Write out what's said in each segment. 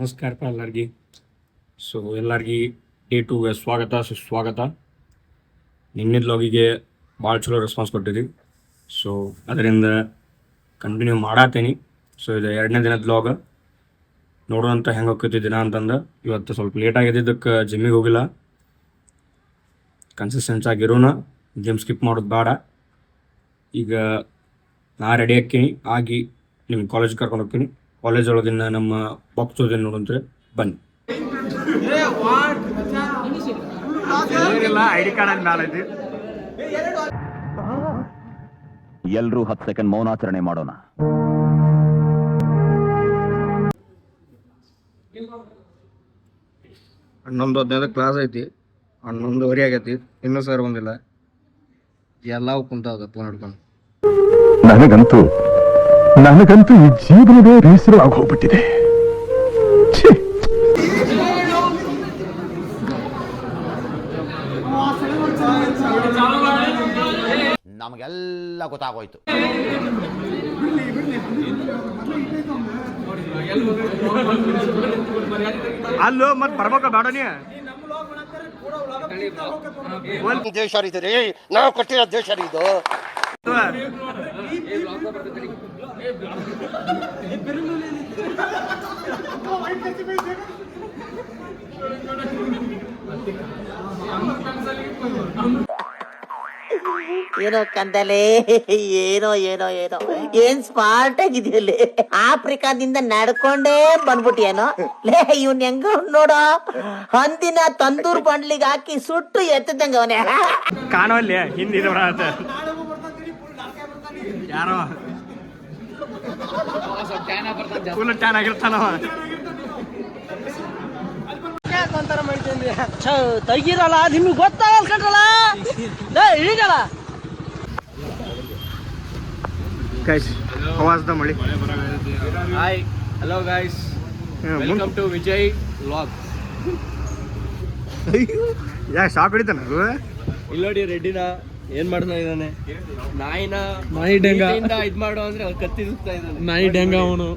ನಮಸ್ಕಾರಪ್ಪ ಎಲ್ಲರಿಗೆ. ಸೊ ಎಲ್ಲರಿಗೆ ಡೇ 2ಗೆ ಸ್ವಾಗತ ಸುಸ್ವಾಗತ. ನಿನ್ನೆ ಲಾಗಿಗೆ ಭಾಳ ಚಲೋ ರೆಸ್ಪಾನ್ಸ್ ಕೊಟ್ಟಿರಿ. ಸೊ ಅದರಿಂದ ಕಂಟಿನ್ಯೂ ಮಾಡತ್ತೀನಿ. ಸೊ ಇದು 2ನೇ ದಿನದ ಲಾಗ್. ನೋಡೋಂಥ ಹೆಂಗೆ ಹೋಗ್ತೈತಿ ದಿನ ಅಂತಂದು. ಇವತ್ತು ಸ್ವಲ್ಪ ಲೇಟ್ ಆಗಿದ್ದಕ್ಕೆ ಜಿಮ್ಮಿಗೆ ಹೋಗಿಲ್ಲ. ಕನ್ಸಿಸ್ಟೆನ್ಸ್ ಆಗಿರೋಣ, ಜಿಮ್ ಸ್ಕಿಪ್ ಮಾಡೋದು ಬೇಡ. ಈಗ ನಾ ರೆಡಿ ಹಾಕ್ತೀನಿ, ಆಗಿ ನಿಮ್ಮ ಕಾಲೇಜ್ಗೆ ಕರ್ಕೊಂಡು ಹೋಗ್ತೀನಿ. ಕಾಲೇಜ್ ಒಳಗಿನ ನಮ್ಮ ಬಾಕ್ಸ್ ಓದಿ ನೋಡಂತ್ರೆ ಬನ್ನಿ. ಐಡಿ ಕಾರ್ಡ್ ಎಲ್ರೂ 10 ಸೆಕೆಂಡ್ ಮೌನಾಚರಣೆ ಮಾಡೋಣ. 11:15 ಕ್ಲಾಸ್ ಐತಿ, 11:15 ಆಗೈತಿ, ಇನ್ನೂ ಸರ್ ಬಂದಿಲ್ಲ. ಎಲ್ಲ ಕುಂತಾವ ಫೋನ್ ಹಿಡ್ಕೊಂಡು. ನನಗಂತೂ ಈ ಜೀವನವೇ ಬೇಸರ ಆಗೋಗ್ಬಿಟ್ಟಿದೆ. ನಮಗೆಲ್ಲ ಗೊತ್ತಾಗೋಯ್ತು. ಅಲ್ಲೋ ಮತ್ ಬರ್ಬೇಕ ಬೇಡ ನೀ ದೇಶ ರೀ, ನಾವು ಕೊಟ್ಟಿರೋ ದೇಶ ರೀ ಇದು. ಏನೋ ಕಂದಲೆ, ಏನೋ ಏನೋ ಏನೋ ಏನ್ ಸ್ಮಾರ್ಟ್ ಆಗಿದೆಯಲ್ಲಿ. ಆಫ್ರಿಕಾದಿಂದ ನಡ್ಕೊಂಡೇ ಬಂದ್ಬಿಟ್ಟಿಯೇನೋ ಲೇ. ಇವ್ನ ಹೆಂಗ ನೋಡೋ, ಹಂದಿನ ತಂದೂರ್ ಬಂಡ್ಲಿಗೆ ಹಾಕಿ ಸುಟ್ಟು ಎತ್ತದಂಗ ಅವನೇ ಕಾಣೋಲ್ಲಿ ಹಿಂದಿದ ಯಾರೋ ಫುಲ್ ಟ್ಯಾನ್ ಆಗಿರ್ತಾನವ. ತೆಗಿರಲ್ಲ, ನಿಮ್ಗೆ ಗೊತ್ತಾಗಲ್ಲ ಕಣ್ರಲ್ಲ, ಇಳಿಗಲ್ಲ. ಗೈಸ್, ಆವಾಜ್ದ ಮಳಿ. Hi, hello guys, welcome to Vijay vlog. ಯಾಕೆ ಶಾಕ್ ಹೊಡಿತಾನ ಇಲ್ಲೋಡಿ ರೆಡ್ಡಿನ ಏನ್ ಮಾಡ್ತಾ ಇದ್ದಾನೆ. ನಾಯಿ ಡೆಂಗ ಇದ್ ಮಾಡು ಅಂದ್ರೆ ಅವ್ರು ಕತ್ತಿ ಸುತ್ತಾ ಇದ್ದಾನೆ. ನಾಯಿ ಡೆಂಗ ಅವನು,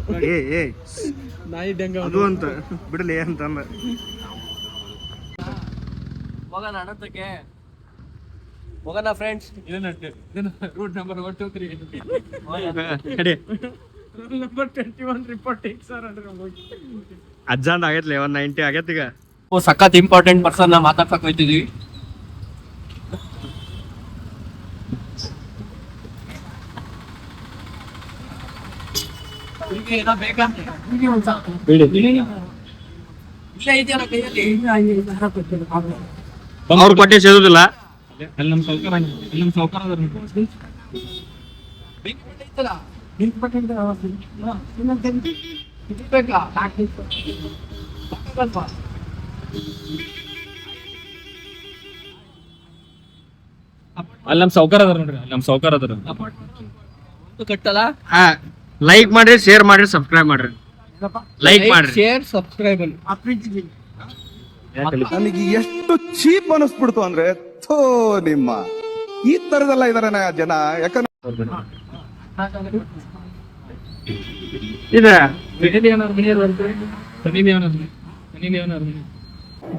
ನಾಯಿ ಡೆಂಗ ಅದು ಅಂತ ಬಿಡಲಿ ಅಂತಂದ. ಹೋಗೋಣ ಅಣ್ಣತ್ತಕ್ಕೆ, ಹೋಗೋಣ friends. Route number 123 number 21 reporting sir. ಅಜ್ಜಾಂದ ಆಗೈತ್ಲೆ 190 ಆಗೈತಿ ಈಗ. ಸಖತ್ ಇಂಪಾರ್ಟೆಂಟ್ ಪರ್ಸನ್ ಮಾತಾಡ್ಸಕ್ ಹೋಯ್ತಿದೀವಿ. ಅವ್ರ ಕೊಟ್ಟೆ ಸೇರುದಿಲ್ಲ. ಅಲ್ಲಿ ನಮ್ಮ ಸೌಕರ್ ಅದಾರ ನೋಡ್ರಿ, ನಮ್ಮ ಸೌಕರ್ ಅದಾರ. ಕಟ್ಟಲ್ಲ. ಲೈಕ್ ಮಾಡ್ರಿ, ಶೇರ್ ಮಾಡ್ರಿ, ಸಬ್ಸ್ಕ್ರೈಬ್ ಮಾಡ್ರಿ. ಲೈಕ್ ಮಾಡ್ರಿ, ಶೇರ್, ಸಬ್ಸ್ಕ್ರೈಬ್. ನನಗೆ ಎಷ್ಟು ಚೀಪ್ ಅನಿಸ್ಬಿಡ್ತು ಅಂದ್ರೆ, ಥೋ ನಿಮ್ಮ ಈ ತರದೆಲ್ಲ ಇದಾರೆ ಜನ. ಯಾಕಂದ್ರೆ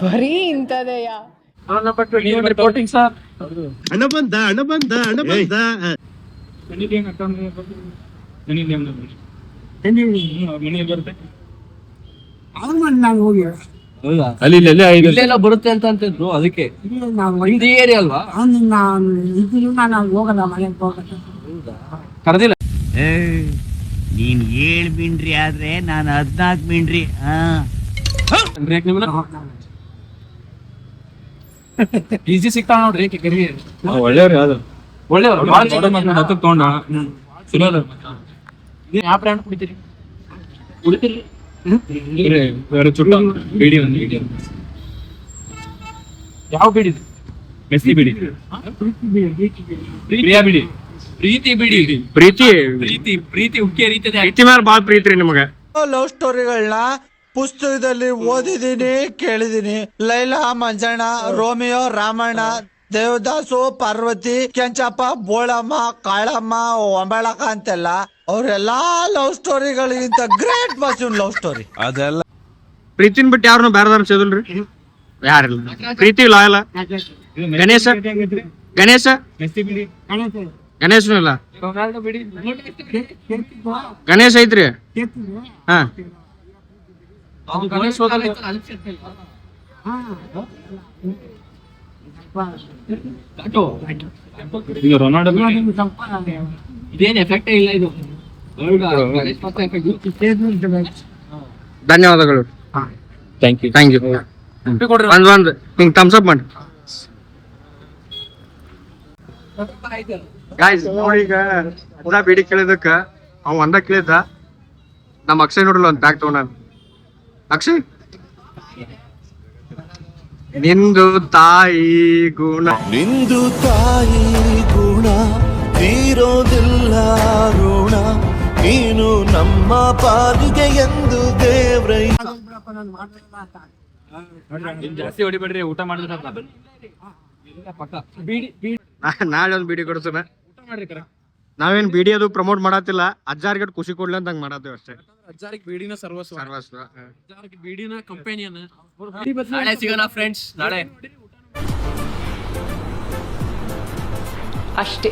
ಬರೀ ಇಂಥದೆಯ ರಿಪೋರ್ಟಿಂಗ್ ಸರ್. ಹಣ ಬಂದ ಇಲ್ಲೆಲ್ಲ ಬರುತ್ತೆ ಅಂತ ಅಂತಿದ್ರು, ಅದಕ್ಕೆ ಇದು ಏರಿಯಾ ಅಲ್ವಾ ಕರೆದಿಲ್ಲ. ನೀನ್ 7 ಮಿಂಡ್ರಿ ಆದ್ರೆ ನಾನು 14 ಮಿಂಡ್ರಿ. ಈಸಿ ಸಿಗ್ತಾವ ನೋಡ್ರಿ. ಒಳ್ಳೆಯವ್ರು ಯಾವ್ದು ಒಳ್ಳೆಯವ್ರು ಹತ್ತಕ್ಕೆ ತಗೊಂಡ ಚಲೋ ಅದ. ಯಾವ ಬ್ರ್ಯಾಂಡ್ ಕುಡಿತೀರಿ? ಕುಡಿತೀರಿ ಬೇರೆ ಚುಟ್ಟ ಬಿಡಿ ಒಂದು ಬಿಡಿ. ಯಾವ ಬಿಡಿ? ಮೆಸ್ಸಿ ಬಿಡಿ, ಪ್ರಿಯಾ ಬಿಡಿ, ಪ್ರೀತಿ ಬಿಡಿ. ಪ್ರೀತಿ ಪ್ರೀತಿ ಉಕ್ಕಿ ಹರಿತದೆ. ಪ್ರೀತಿ ಮೇಲೆ ಭಾಳ ಪ್ರೀತಿ ರೀ ನಿಮಗ. ಲವ್ ಸ್ಟೋರಿಗಳನ್ನ ಪುಸ್ತಕದಲ್ಲಿ ಓದಿದೀನಿ, ಕೇಳಿದೀನಿ. ಲೈಲಾ ಮಂಜಣ್ಣ, ರೋಮಿಯೋ ರಾಮಣ್ಣ, ದೇವದಾಸು, ಪಾರ್ವತಿ, ಕೆಂಚಪ್ಪ, ಬೋಳಮ್ಮ, ಕಾಳಮ್ಮ, ಒಂಬಳಕ ಅಂತೆಲ್ಲ ಅವರೆಲ್ಲಾ ಲವ್ ಸ್ಟೋರಿಗಳಿಗಿಂತ ಗ್ರೇಟ್ ವಾಸ್ ಲವ್ ಸ್ಟೋರಿ. ಅದೆಲ್ಲ ಪ್ರೀತಿನ್ ಬಿಟ್ಟು ಯಾರನ್ನು ಬೇರೆದಾರ ಸೇದಲ್ರಿ? ಯಾರಿಲ್ಲ. ಪ್ರೀತಿ ಲಾಯಲ್ಲ. ಗಣೇಶ ಗಣೇಶ ಗಣೇಶನು ಇಲ್ಲ. ಗಣೇಶ್ ಐತ್ರಿ. ಹಾ ಇದೇನ್ ಎಫೆಕ್ಟ್ ಇಲ್ಲ ಇದು. ಧನ್ಯವಾದಗಳು. Thank you. ಒಂದ್ ಹಿಂಗ್ ಥಮ್ಸ್ ಅಪ್ ಮಾಡಿ. ಗಾಯ್ಸ್ ನೋಡಿ, ಈಗ ಒಂದ ಬೇಡಿ ಕೇಳಿದಕ್ಕ ಅವ್ ಒಂದ ಕೇಳಿದ. ನಮ್ಮ ಅಕ್ಷಯ್ ನೋಡ್ರಲ್ಲ ಒಂದ್ ಬ್ಯಾಗ್ ತಗೊಂಡ. ಅಕ್ಷಯ್, ನಿಂದು ತಾಯಿ ಗುಣ, ನಿಂದು ತಾಯಿ ಗುಣ ತೀರೋದಿಲ್ಲ ಋಣ, ನೀನು ನಮ್ಮ ಪಾಲಿಗೆ ಎಂದು ದೇವ್ರೈ. ಜಾಸ್ತಿ ಹೊಡಿಬೇಡ್ರಿ, ಊಟ ಮಾಡಿದ್ರೆ ನಾಳೆ ಒಂದ್ ಬಿಡಿ ಕೊಡ್ಸೋಣ. ನಾವೇನ್ ಬಿಡಿ ಅದು ಪ್ರಮೋಟ್ ಮಾಡತ್ತಿಲ್ಲ, ಅಜ್ಜಾರ್ಗೆ ಖುಷಿ ಕೊಡ್ಲಿ ಅಂತ ಹಂಗ್ ಮಾಡತ್ತೇವೆ ಅಷ್ಟೇ. ಅಜ್ಜಾರಿಗೆ ಬೀಡಿನ ಸರ್ವಸ್ವ, ಸರ್ವಸ್ವ. ಅಜ್ಜಾರಿಗೆ ಬೀಡಿನ ಕಂಪೇನಿಯನ್. ನಾಳೆ ಸಿಗೋಣ ಫ್ರೆಂಡ್ಸ್, ನಾಳೆ ಅಷ್ಟೇ.